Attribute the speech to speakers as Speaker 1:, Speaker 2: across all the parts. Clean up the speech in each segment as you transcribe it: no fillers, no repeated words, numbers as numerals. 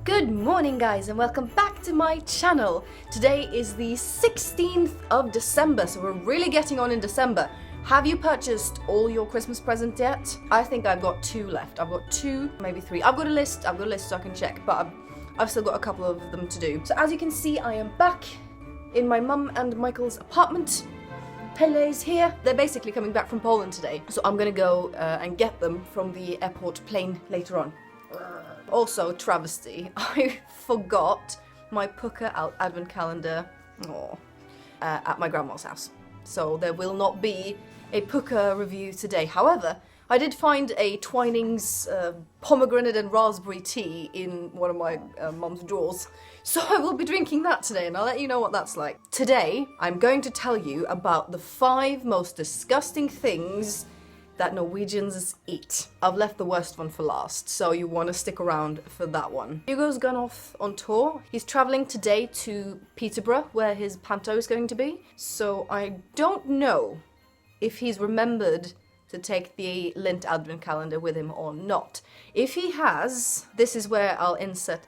Speaker 1: Good morning guys and welcome back to my channel. Today is the 16th of December, so we're really getting on in December. Have you purchased all your Christmas presents yet? I think I've got 2 left. I've got 2, maybe 3. I've got a list so I can check, but I've still got a couple of them to do. So as you can see, I am back in my mum and Michael's apartment. Pele's here. They're basically coming back from Poland today, so I'm gonna go and get them from the airport plane later on. Also, travesty, I forgot my Puka advent calendar at my grandma's house. So there will not be a Puka review today. However, I did find a Twinings pomegranate and raspberry tea in one of my mum's drawers. So I will be drinking that today and I'll let you know what that's like. Today, I'm going to tell you about the 5 most disgusting things that Norwegians eat. I've left the worst one for last, so you want to stick around for that one. Hugo's gone off on tour. He's traveling today to Peterborough, where his panto is going to be. So I don't know if he's remembered to take the Lint advent calendar with him or not. If he has, this is where I'll insert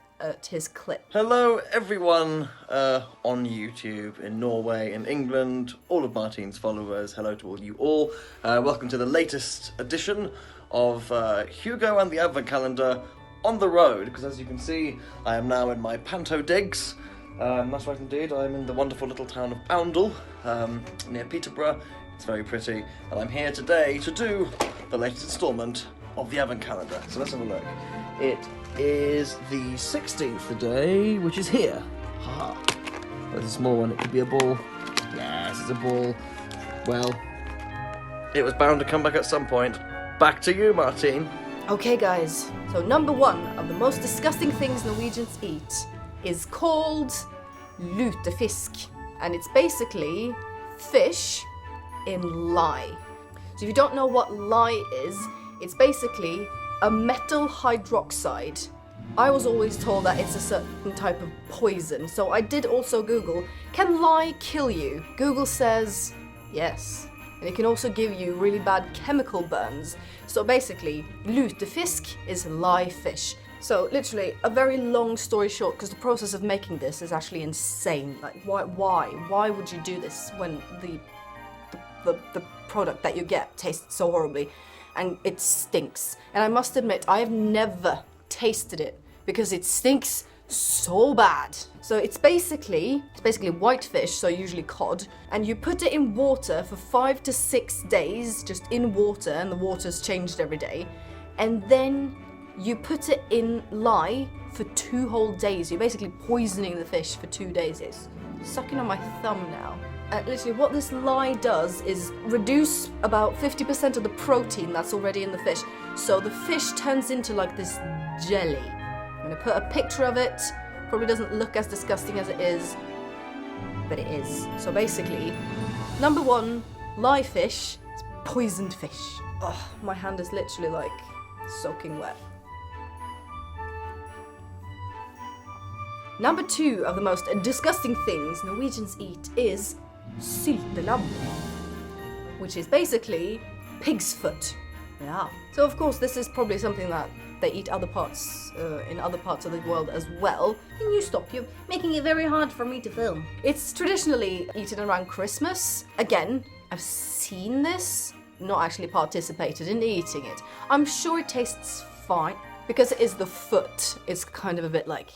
Speaker 1: his clip.
Speaker 2: Hello everyone on YouTube, in Norway, in England, all of Martin's followers, hello to all you all. Welcome to the latest edition of Hugo and the Advent Calendar on the road, because as you can see, I am now in my panto digs. That's right indeed, I'm in the wonderful little town of Oundle, near Peterborough. It's very pretty, and I'm here today to do the latest instalment of the Advent Calendar. So let's have a look. It is the 16th today, which is here. Ha! There's a small one, it could be a ball. Yes, it's a ball. Well, it was bound to come back at some point. Back to you, Martin.
Speaker 1: Okay guys, so number 1 of the most disgusting things Norwegians eat is called lutefisk. And it's basically fish in lye. So if you don't know what lye is, it's basically a metal hydroxide. I was always told that it's a certain type of poison, so I did also Google, can lye kill you? Google says yes, and it can also give you really bad chemical burns. So basically, lutefisk is lye fish. So literally, a very long story short, because the process of making this is actually insane. Like, why would you do this when the product that you get tastes so horribly? And it stinks. And I must admit, I have never tasted it because it stinks so bad. So it's basically white fish, so usually cod, and you put it in water for 5 to 6 days, just in water, and the water's changed every day. And then you put it in lye for 2 whole days. You're basically poisoning the fish for 2 days. It's sucking on my thumb now. Literally what this lye does is reduce about 50% of the protein that's already in the fish. So the fish turns into like this jelly. I'm gonna put a picture of it. Probably doesn't look as disgusting as it is, but it is. So basically, number 1, lye fish, it's poisoned fish. Oh, my hand is literally like soaking wet. Number 2 of the most disgusting things Norwegians eat is syltelabb, which is basically pig's foot. Yeah. So of course this is probably something that they eat in other parts of the world as well. Can you stop? You're making it very hard for me to film. It's traditionally eaten around Christmas. Again, I've seen this, not actually participated in eating it. I'm sure it tastes fine because it is the foot. It's kind of a bit like,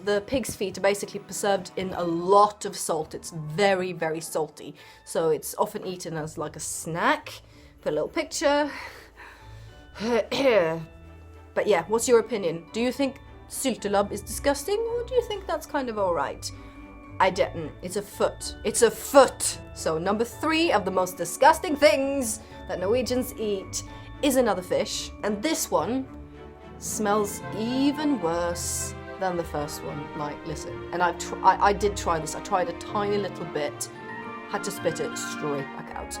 Speaker 1: the pig's feet are basically preserved in a lot of salt. It's very, very salty. So it's often eaten as like a snack. Put a little picture. But yeah, what's your opinion? Do you think syltelabb is disgusting, or do you think that's kind of alright? I didn't. It's a foot. It's a foot! So number 3 of the most disgusting things that Norwegians eat is another fish. And this one smells even worse than the first one. Like, listen, and I did try this. I tried a tiny little bit, had to spit it straight back out.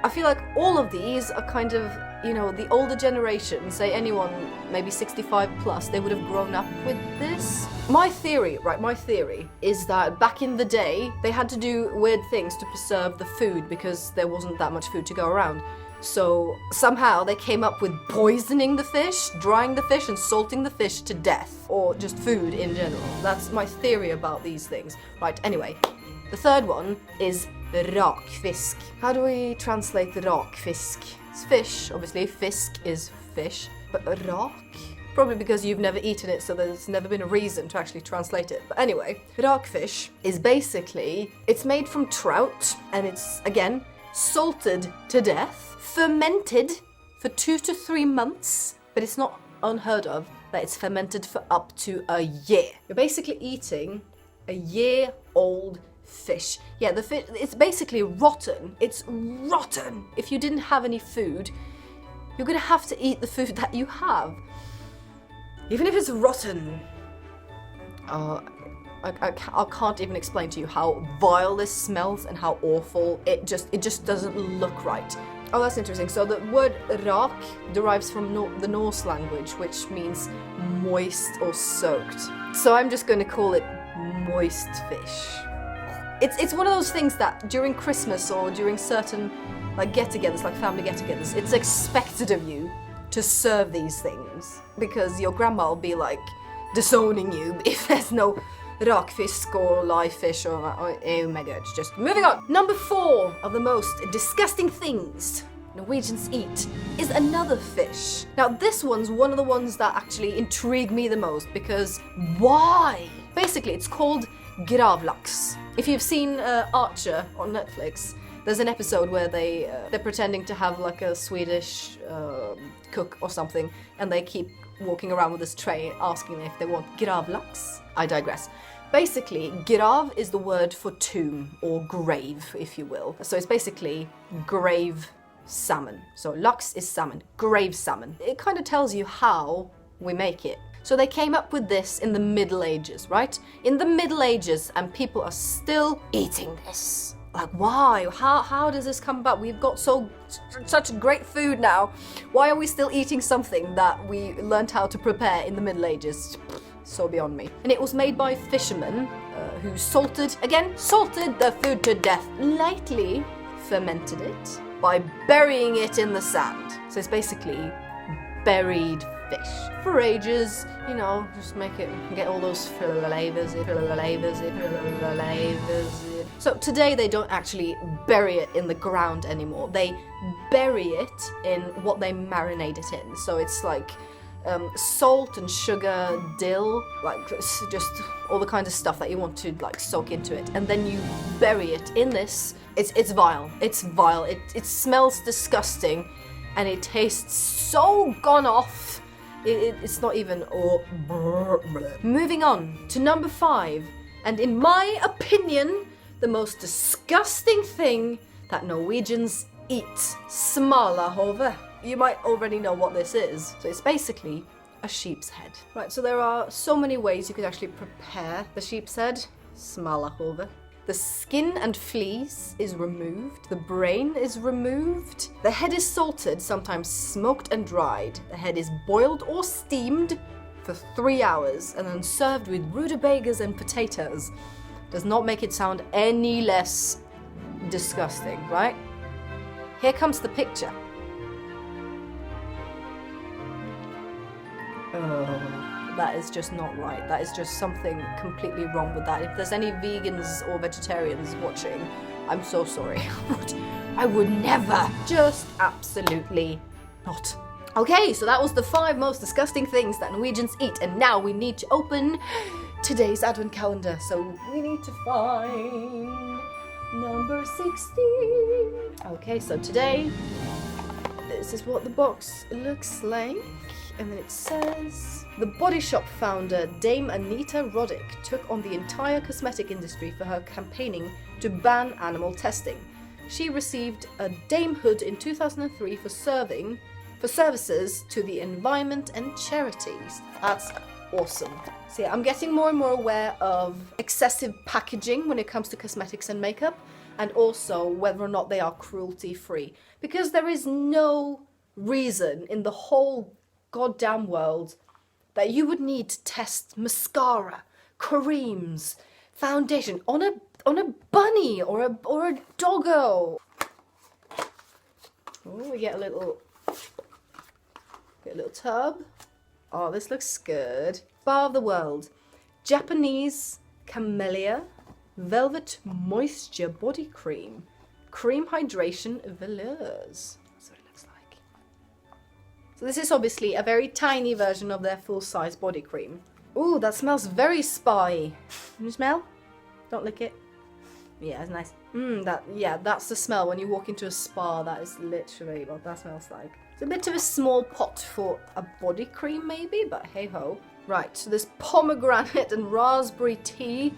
Speaker 1: I feel like all of these are kind of, you know, the older generation, say anyone maybe 65 plus, they would have grown up with this. My theory is that back in the day, they had to do weird things to preserve the food because there wasn't that much food to go around. So somehow they came up with poisoning the fish, drying the fish, and salting the fish to death. Or just food in general. That's my theory about these things. Right, anyway. The third one is rakfisk. How do we translate rakfisk? It's fish, obviously. Fisk is fish. But rak? Probably because you've never eaten it, so there's never been a reason to actually translate it. But anyway, rakfish is basically, it's made from trout, and it's, again, salted to death, fermented for 2 to 3 months, but it's not unheard of that it's fermented for up to a year. You're basically eating a year-old fish. Yeah, the fish, it's basically rotten. It's rotten. If you didn't have any food, you're gonna have to eat the food that you have. Even if it's rotten. I can't even explain to you how vile this smells and how awful. It just doesn't look right. Oh, that's interesting. So the word rak derives from the Norse language, which means moist or soaked. So I'm just going to call it moist fish. It's one of those things that during Christmas or during certain like get-togethers, like family get-togethers, it's expected of you to serve these things because your grandma will be like disowning you if there's no rakfisk or live fish or oh my god, just moving on. Number 4 of the most disgusting things Norwegians eat is another fish. Now this one's one of the ones that actually intrigue me the most because why? Basically it's called gravlaks. If you've seen Archer on Netflix, there's an episode where they're pretending to have like a Swedish cook or something, and they keep walking around with this tray asking if they want gravlaks. I digress. Basically, grav is the word for tomb or grave, if you will. So it's basically grave salmon. So laks is salmon, grave salmon. It kind of tells you how we make it. So they came up with this in the Middle Ages, right? In the Middle Ages, and people are still eating this. Like, why? How does this come about? We've got such great food now. Why are we still eating something that we learned how to prepare in the Middle Ages? So beyond me. And it was made by fishermen who salted the food to death, lightly fermented it by burying it in the sand. So it's basically buried fish for ages, you know, just make it, get all those flavors. So today they don't actually bury it in the ground anymore. They bury it in what they marinate it in. So it's like salt and sugar, dill, like just all the kinds of stuff that you want to like soak into it, and then you bury it in this. It's vile. It's vile. It smells disgusting, and it tastes so gone off. It's not even. Moving on to number 5, and in my opinion, the most disgusting thing that Norwegians eat, smalahove. You might already know what this is. So it's basically a sheep's head. Right, so there are so many ways you could actually prepare the sheep's head, smalahove. The skin and fleece is removed. The brain is removed. The head is salted, sometimes smoked and dried. The head is boiled or steamed for 3 hours and then served with rutabagas and potatoes. Does not make it sound any less disgusting, right? Here comes the picture. That is just not right. That is just something completely wrong with that. If there's any vegans or vegetarians watching, I'm so sorry. I would never. Just absolutely not. Okay, so that was the 5 most disgusting things that Norwegians eat, and now we need to open today's advent calendar. So we need to find number 16. Okay, so today, this is what the box looks like. And then it says, the Body Shop founder Dame Anita Roddick took on the entire cosmetic industry for her campaigning to ban animal testing. She received a damehood in 2003 for services to the environment and charities. That's awesome. So yeah, I'm getting more and more aware of excessive packaging when it comes to cosmetics and makeup, and also whether or not they are cruelty-free. Because there is no reason in the whole goddamn world that you would need to test mascara, creams, foundation on a bunny or a doggo. Oh, we get a little tub. Oh, this looks good. Bar of the World. Japanese Camellia Velvet Moisture Body Cream. Cream Hydration Velours. That's what it looks like. So this is obviously a very tiny version of their full-size body cream. Ooh, that smells very spa-y. Can you smell? Don't lick it. Yeah, it's nice. That's the smell when you walk into a spa. That is literally what that smells like. It's a bit of a small pot for a body cream maybe, but hey ho. Right, so this pomegranate and raspberry tea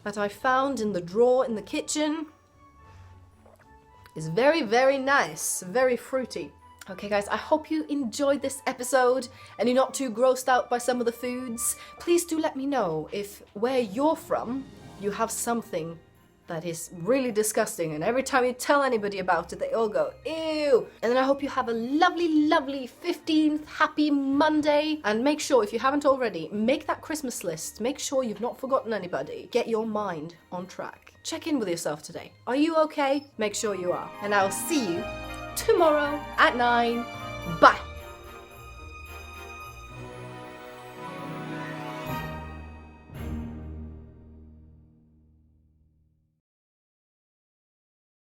Speaker 1: that I found in the drawer in the kitchen is very, very nice, very fruity. Okay guys, I hope you enjoyed this episode and you're not too grossed out by some of the foods. Please do let me know if where you're from you have something that is really disgusting and every time you tell anybody about it they all go ew. And then I hope you have a lovely, lovely 15th happy Monday, and make sure if you haven't already, make that Christmas list. Make sure you've not forgotten anybody. Get your mind on track. Check in with yourself today. Are you okay? Make sure you are. And I'll see you tomorrow at 9. Bye.